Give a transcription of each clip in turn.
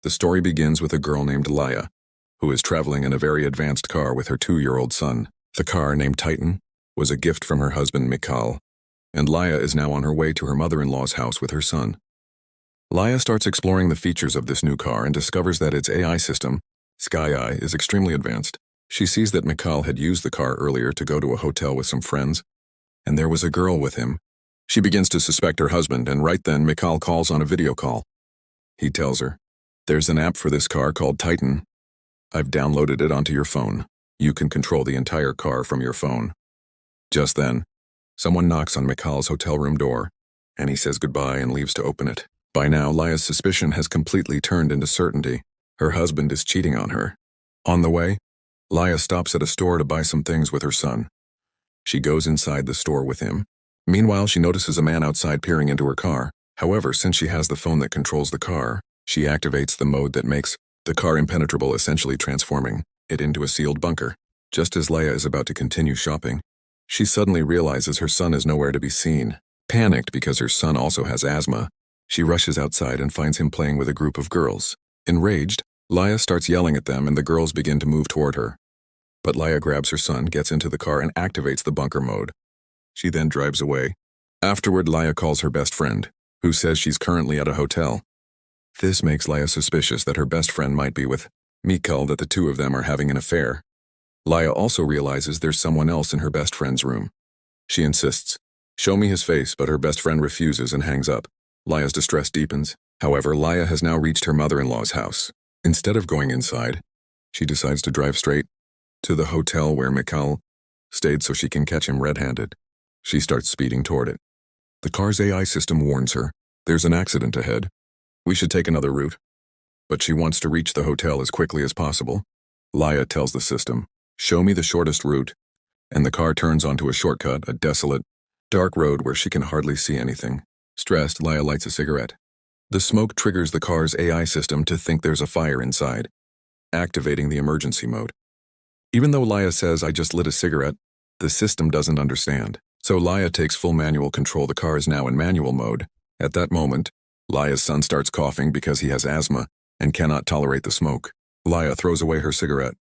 The story begins with a girl named Laya, who is traveling in a very advanced car with her 2-year-old son. The car, named Titan, was a gift from her husband Mikhail, and Laya is now on her way to her mother-in-law's house with her son. Laya starts exploring the features of this new car and discovers that its AI system, Sky Eye, is extremely advanced. She sees that Mikhail had used the car earlier to go to a hotel with some friends, and there was a girl with him. She begins to suspect her husband, and right then Mikhail calls on a video call. He tells her, "There's an app for this car called Titan. I've downloaded it onto your phone. You can control the entire car from your phone." Just then, someone knocks on Mikhail's hotel room door, and he says goodbye and leaves to open it. By now, Laya's suspicion has completely turned into certainty. Her husband is cheating on her. On the way, Laya stops at a store to buy some things with her son. She goes inside the store with him. Meanwhile, she notices a man outside peering into her car. However, since she has the phone that controls the car, she activates the mode that makes the car impenetrable, essentially transforming it into a sealed bunker. Just as Laya is about to continue shopping, she suddenly realizes her son is nowhere to be seen. Panicked because her son also has asthma, she rushes outside and finds him playing with a group of girls. Enraged, Laya starts yelling at them and the girls begin to move toward her. But Laya grabs her son, gets into the car, and activates the bunker mode. She then drives away. Afterward, Laya calls her best friend, who says she's currently at a hotel. This makes Laya suspicious that her best friend might be with Mikhail, that the two of them are having an affair. Laya also realizes there's someone else in her best friend's room. She insists, "Show me his face," but her best friend refuses and hangs up. Laya's distress deepens. However, Laya has now reached her mother-in-law's house. Instead of going inside, she decides to drive straight to the hotel where Mikhail stayed so she can catch him red-handed. She starts speeding toward it. The car's AI system warns her, "There's an accident ahead. We should take another route." But she wants to reach the hotel as quickly as possible. Laya tells the system, "Show me the shortest route," and the car turns onto a shortcut, a desolate, dark road where she can hardly see anything. Stressed, Laya lights a cigarette. The smoke triggers the car's AI system to think there's a fire inside, activating the emergency mode. Even though Laya says, "I just lit a cigarette," the system doesn't understand. So Laya takes full manual control. The car is now in manual mode. At that moment, Laya's son starts coughing because he has asthma and cannot tolerate the smoke. Laya throws away her cigarette.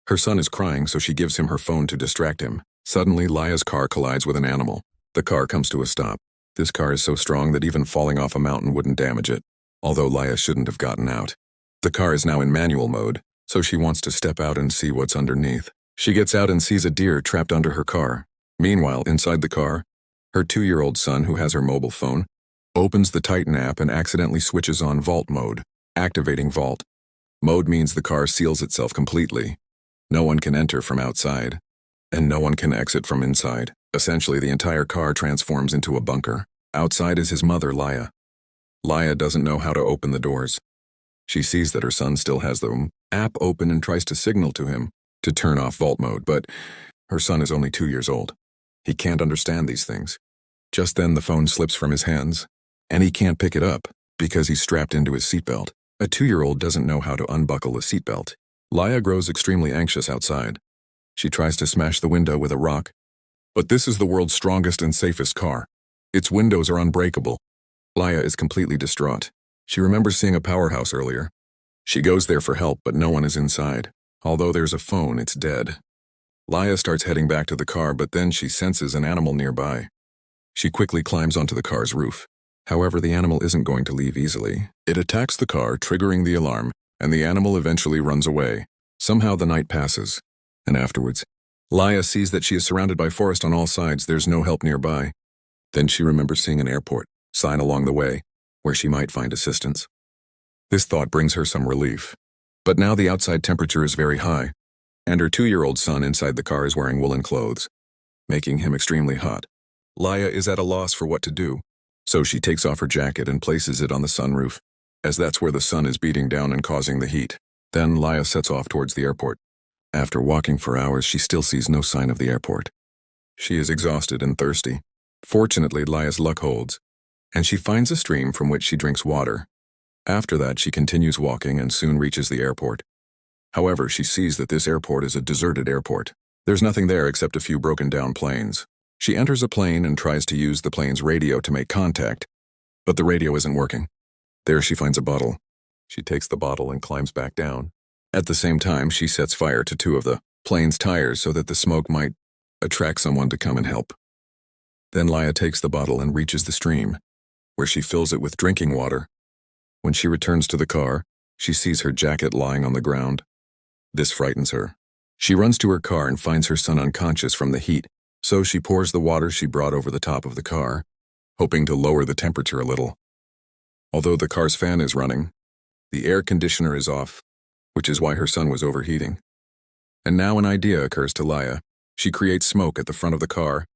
Her son is crying, so she gives him her phone to distract him. Suddenly, Laya's car collides with an animal. The car comes to a stop. This car is so strong that even falling off a mountain wouldn't damage it, although Laya shouldn't have gotten out. The car is now in manual mode, so she wants to step out and see what's underneath. She gets out and sees a deer trapped under her car. Meanwhile, inside the car, her 2-year-old son, who has her mobile phone, opens the Titan app and accidentally switches on Vault mode. Activating Vault mode means the car seals itself completely. No one can enter from outside, and no one can exit from inside. Essentially, the entire car transforms into a bunker. Outside is his mother, Laya. Laya doesn't know how to open the doors. She sees that her son still has the app open and tries to signal to him to turn off Vault mode, but her son is only 2 years old. He can't understand these things. Just then, the phone slips from his hands, and he can't pick it up because he's strapped into his seatbelt. A 2-year-old doesn't know how to unbuckle a seatbelt. Laya grows extremely anxious outside. She tries to smash the window with a rock, but this is the world's strongest and safest car. Its windows are unbreakable. Laya is completely distraught. She remembers seeing a powerhouse earlier. She goes there for help, but no one is inside. Although there's a phone, it's dead. Laya starts heading back to the car, but then she senses an animal nearby. She quickly climbs onto the car's roof. However, the animal isn't going to leave easily. It attacks the car, triggering the alarm, and the animal eventually runs away. Somehow the night passes, and afterwards, Laya sees that she is surrounded by forest on all sides. There's no help nearby. Then she remembers seeing an airport sign along the way, where she might find assistance. This thought brings her some relief. But now the outside temperature is very high, and her 2-year-old son inside the car is wearing woolen clothes, making him extremely hot. Laya is at a loss for what to do, so she takes off her jacket and places it on the sunroof, as that's where the sun is beating down and causing the heat. Then Laya sets off towards the airport. After walking for hours, she still sees no sign of the airport. She is exhausted and thirsty. Fortunately, Laya's luck holds, and she finds a stream from which she drinks water. After that, she continues walking and soon reaches the airport. However, she sees that this airport is a deserted airport. There's nothing there except a few broken-down planes. She enters a plane and tries to use the plane's radio to make contact, but the radio isn't working. There she finds a bottle. She takes the bottle and climbs back down. At the same time, she sets fire to two of the plane's tires so that the smoke might attract someone to come and help. Then Laya takes the bottle and reaches the stream, where she fills it with drinking water. When she returns to the car, she sees her jacket lying on the ground. This frightens her. She runs to her car and finds her son unconscious from the heat, so she pours the water she brought over the top of the car, hoping to lower the temperature a little. Although the car's fan is running, the air conditioner is off, which is why her son was overheating. And now an idea occurs to Laya. She creates smoke at the front of the car,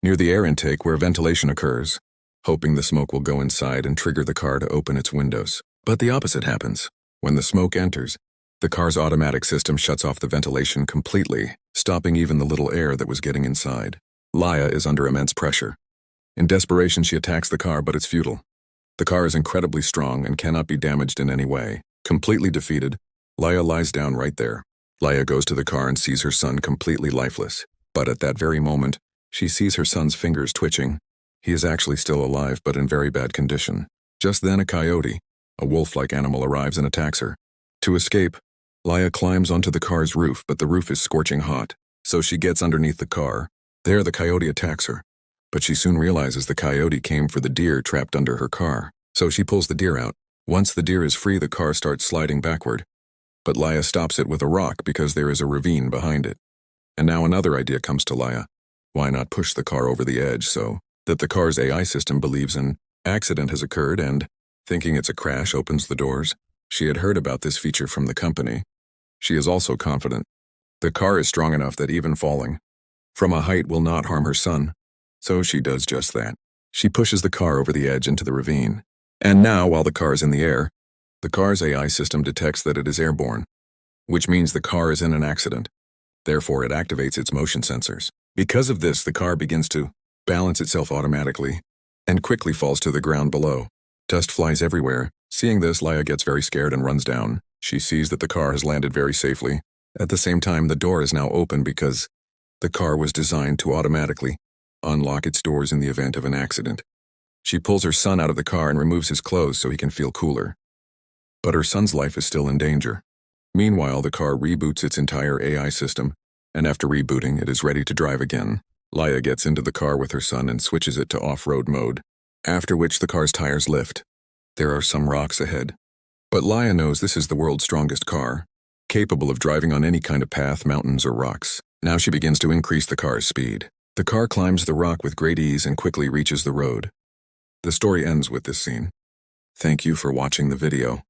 near the air intake where ventilation occurs, hoping the smoke will go inside and trigger the car to open its windows. But the opposite happens. When the smoke enters, the car's automatic system shuts off the ventilation completely, stopping even the little air that was getting inside. Laya is under immense pressure. In desperation, she attacks the car, but it's futile. The car is incredibly strong and cannot be damaged in any way. Completely defeated, Laya lies down right there. Laya goes to the car and sees her son completely lifeless. But at that very moment, she sees her son's fingers twitching. He is actually still alive, but in very bad condition. Just then a coyote, a wolf-like animal, arrives and attacks her. To escape, Laya climbs onto the car's roof, but the roof is scorching hot, so she gets underneath the car. There the coyote attacks her, but she soon realizes the coyote came for the deer trapped under her car, so she pulls the deer out. Once the deer is free, the car starts sliding backward, but Laya stops it with a rock because there is a ravine behind it. And now another idea comes to Laya. Why not push the car over the edge so that the car's AI system believes an accident has occurred and, thinking it's a crash, opens the doors? She had heard about this feature from the company. She is also confident the car is strong enough that even falling from a height will not harm her son. So she does just that. She pushes the car over the edge into the ravine. And now, while the car is in the air, the car's AI system detects that it is airborne, which means the car is in an accident. Therefore, it activates its motion sensors. Because of this, the car begins to balance itself automatically and quickly falls to the ground below. Dust flies everywhere. Seeing this, Laya gets very scared and runs down. She sees that the car has landed very safely. At the same time, the door is now open because the car was designed to automatically unlock its doors in the event of an accident. She pulls her son out of the car and removes his clothes so he can feel cooler. But her son's life is still in danger. Meanwhile, the car reboots its entire AI system, and after rebooting, it is ready to drive again. Laya gets into the car with her son and switches it to off-road mode, after which the car's tires lift. There are some rocks ahead. But Laya knows this is the world's strongest car, capable of driving on any kind of path, mountains, or rocks. Now she begins to increase the car's speed. The car climbs the rock with great ease and quickly reaches the road. The story ends with this scene. Thank you for watching the video.